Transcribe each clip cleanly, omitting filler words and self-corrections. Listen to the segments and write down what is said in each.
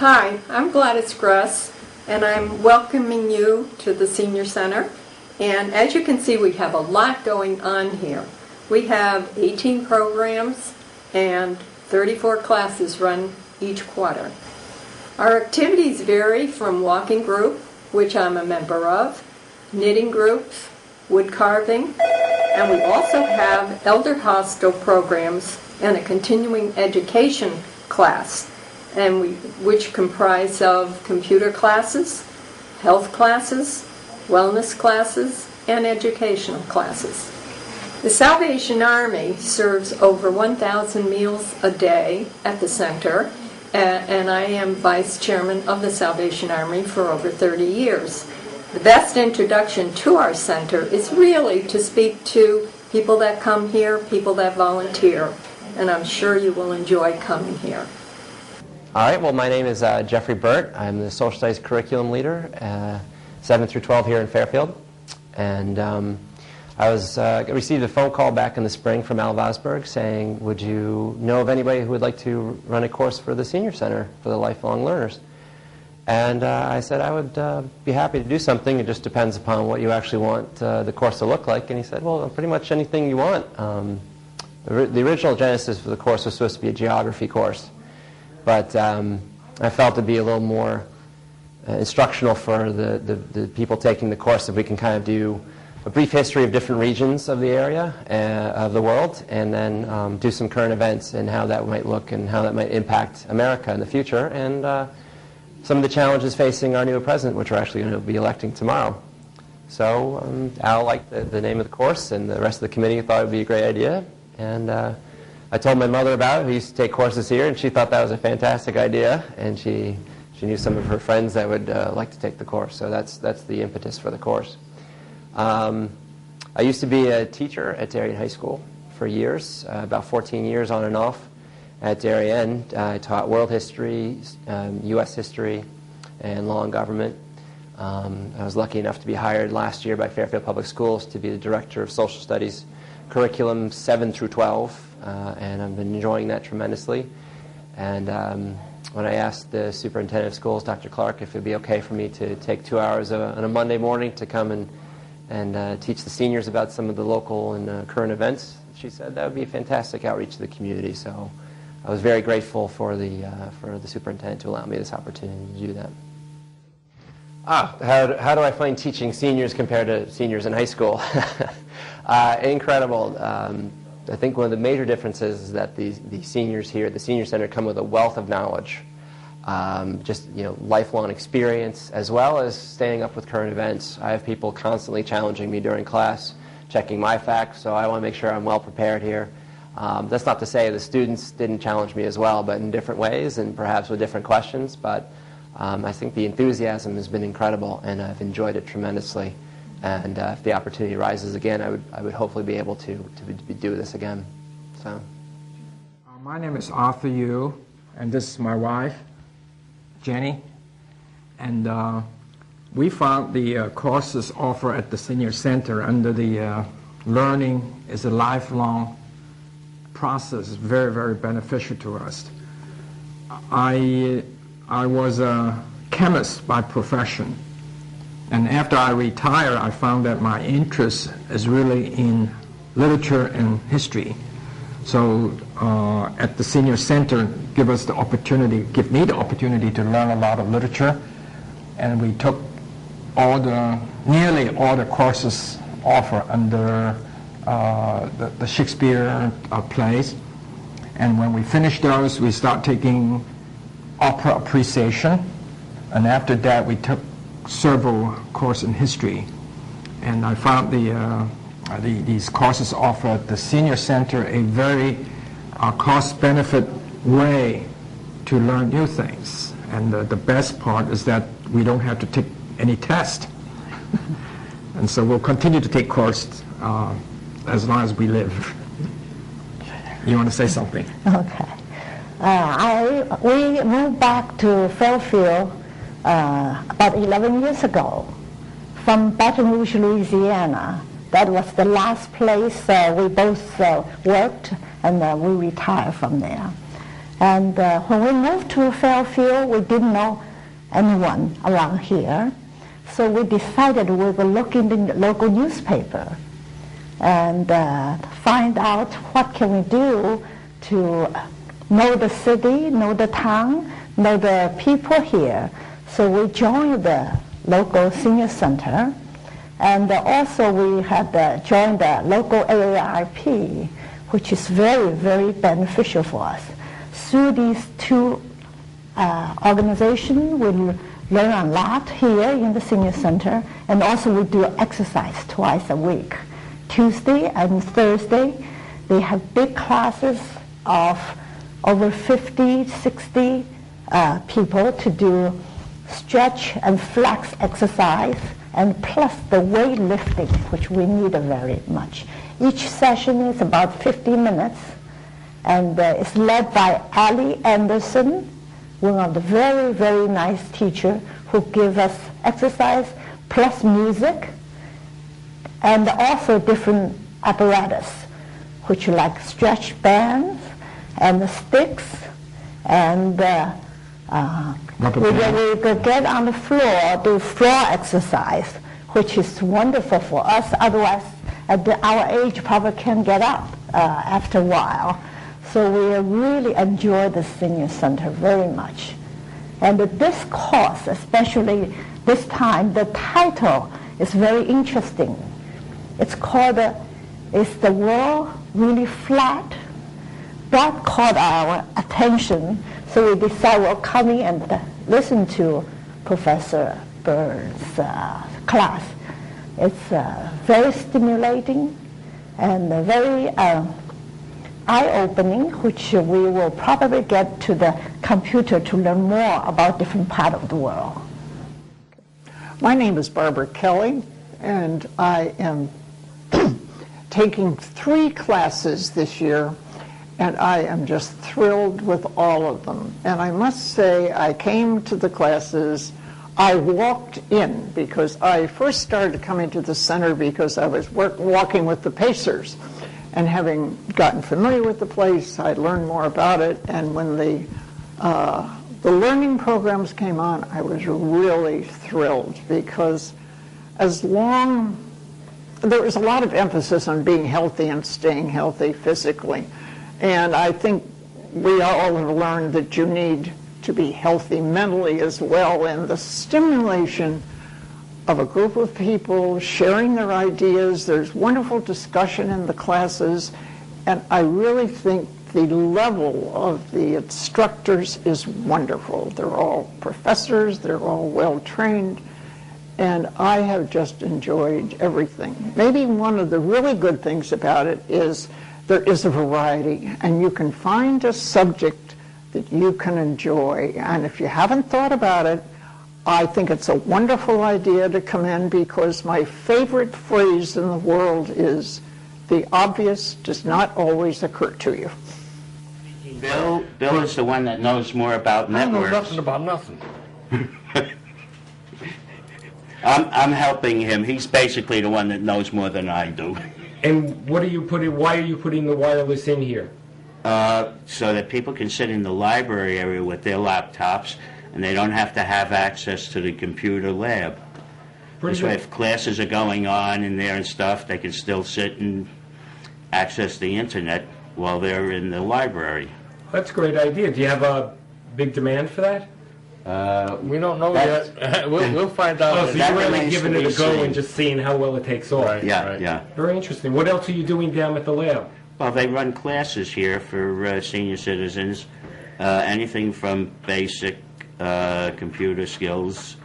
Hi, I'm Gladys Gruss, and I'm welcoming you to the Senior Center. And as you can see, we have a lot going on here. We have 18 programs and 34 classes run each quarter. Our activities vary from walking group, which I'm a member of, knitting groups, wood carving, and we also have elder hostel programs and a continuing education class, which comprise of computer classes, health classes, wellness classes, and educational classes. The Salvation Army serves over 1,000 meals a day at the center, and I am vice chairman of the Salvation Army for over 30 years. The best introduction to our center is really to speak to people that come here, people that volunteer, and I'm sure you will enjoy coming here. All right, well, my name is Jeffrey Burt. I'm the social studies curriculum leader, 7 through 12 here in Fairfield. And I received a phone call back in the spring from Al Vosberg saying, would you know of anybody who would like to run a course for the Senior Center for the lifelong learners? And I said I would be happy to do something. It just depends upon what you actually want the course to look like. And he said, well, pretty much anything you want. The original genesis for the course was supposed to be a geography course. But I felt it'd be a little more instructional for the people taking the course if we can kind of do a brief history of different regions of the area, of the world, and then do some current events and how that might look and how that might impact America in the future, and some of the challenges facing our new president, which we're actually going to be electing tomorrow. So Al liked the name of the course, and the rest of the committee thought it would be a great idea. And I told my mother about it, who used to take courses here, and she thought that was a fantastic idea, and she knew some of her friends that would like to take the course. So that's the impetus for the course. I used to be a teacher at Darien High School for years, about 14 years on and off. At Darien, I taught world history, U.S. history, and law and government. I was lucky enough to be hired last year by Fairfield Public Schools to be the director of social studies curriculum 7 through 12, and I've been enjoying that tremendously. And when I asked the superintendent of schools, Dr. Clark, if it would be okay for me to take 2 hours on a Monday morning to come and teach the seniors about some of the local and current events, she said that would be a fantastic outreach to the community. So I was very grateful for the superintendent to allow me this opportunity to do that. How do I find teaching seniors compared to seniors in high school? Incredible. I think one of the major differences is that the seniors here at the Senior Center come with a wealth of knowledge, lifelong experience, as well as staying up with current events. I have people constantly challenging me during class, checking my facts, so I want to make sure I'm well prepared here. That's not to say the students didn't challenge me as well, but in different ways and perhaps with different questions. But I think the enthusiasm has been incredible, and I've enjoyed it tremendously. And if the opportunity arises again, I would hopefully be able to do this again. So, my name is Arthur Yu, and this is my wife, Jenny. And we found the courses offered at the Senior Center under the learning is a lifelong process very, very beneficial to us. I was a chemist by profession. And after I retired, I found that my interest is really in literature and history. So at the Senior Center, give me the opportunity to learn a lot of literature. And we took nearly all the courses offered under the Shakespeare plays. And when we finished those, we start taking opera appreciation. And after that, we took several courses in history, and I found these courses offer at the Senior Center a very cost-benefit way to learn new things. And the best part is that we don't have to take any test. And so we'll continue to take courses as long as we live. You want to say something? Okay. We moved back to Fairfield about 11 years ago from Baton Rouge, Louisiana. That was the last place we both worked, and we retired from there. And when we moved to Fairfield, we didn't know anyone around here. So we decided we would look in the local newspaper and find out what can we do to know the city, know the town, know the people here. So we joined the local senior center, and also we had joined the local AARP, which is very, very beneficial for us. Through these two organizations, we learn a lot here in the senior center, and also we do exercise twice a week. Tuesday and Thursday, they have big classes of over 50, 60 people to do stretch and flex exercise, and plus the weightlifting, which we need very much. Each session is about 50 minutes, and it's led by Ali Anderson, one of the very, very nice teachers who give us exercise plus music, and also different apparatus, which like stretch bands and sticks, and we could get on the floor, do floor exercise, which is wonderful for us. Otherwise, at our age, probably can't get up after a while. So we really enjoy the senior center very much. And this course, especially this time, the title is very interesting. It's called, Is the World Really Flat? That caught our attention, so we decided we'll come in and listen to Professor Bird's class. It's very stimulating and very eye-opening, which we will probably get to the computer to learn more about different parts of the world. My name is Barbara Kelly, and I am taking 3 classes this year, and I am just thrilled with all of them. And I must say, I came to the classes, I walked in, because I first started coming to the center because I was walking with the Pacers. And having gotten familiar with the place, I learned more about it. And when the learning programs came on, I was really thrilled, because there was a lot of emphasis on being healthy and staying healthy physically. And I think we all have learned that you need to be healthy mentally as well. And the stimulation of a group of people sharing their ideas, there's wonderful discussion in the classes, and I really think the level of the instructors is wonderful. They're all professors, they're all well-trained, and I have just enjoyed everything. Maybe one of the really good things about it is there is a variety, and you can find a subject that you can enjoy. And if you haven't thought about it, I think it's a wonderful idea to come in, because my favorite phrase in the world is, the obvious does not always occur to you. Bill is the one that knows more about networks. I know nothing about nothing. I'm helping him. He's basically the one that knows more than I do. And what are you putting? Why are you putting the wireless in here? So that people can sit in the library area with their laptops, and they don't have to have access to the computer lab. This way, if classes are going on in there and stuff, they can still sit and access the internet while they're in the library. That's a great idea. Do you have a big demand for that? We don't know yet. We'll find out. Oh, so you're really giving it a go and just seeing how well it takes off. Right. Yeah, yeah. Very interesting. What else are you doing down at the lab? Well, they run classes here for senior citizens, anything from basic computer skills,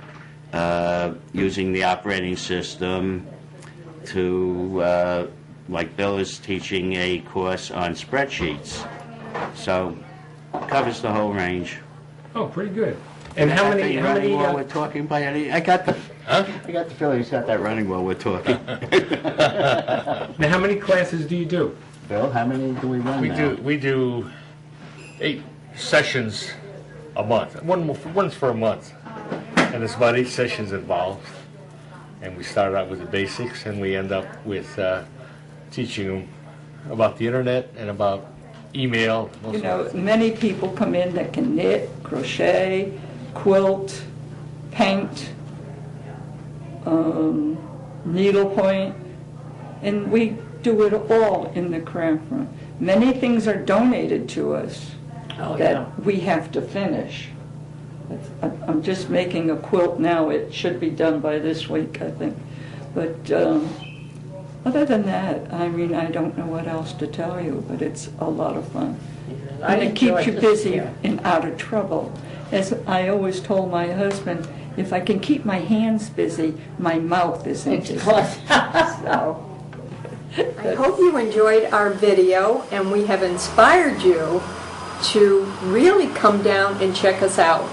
using the operating system, to, like Bill is teaching a course on spreadsheets. So, covers the whole range. Oh, pretty good. And how many? While we're talking by any? I got the feeling he's got that running while we're talking. Now, how many classes do you do? Bill, how many do we run now? We do 8 sessions a month. One's for a month, and it's about 8 sessions involved. And we start out with the basics, and we end up with teaching them about the internet and about email. You know, many people come in that can knit, crochet, quilt, paint, needlepoint, and we do it all in the craft room. Many things are donated to us that we have to finish. I'm just making a quilt now. It should be done by this week, I think. But other than that, I mean, I don't know what else to tell you, but it's a lot of fun. And it keeps you busy and out of trouble. As I always told my husband, if I can keep my hands busy, my mouth isn't busy. So, I hope you enjoyed our video and we have inspired you to really come down and check us out.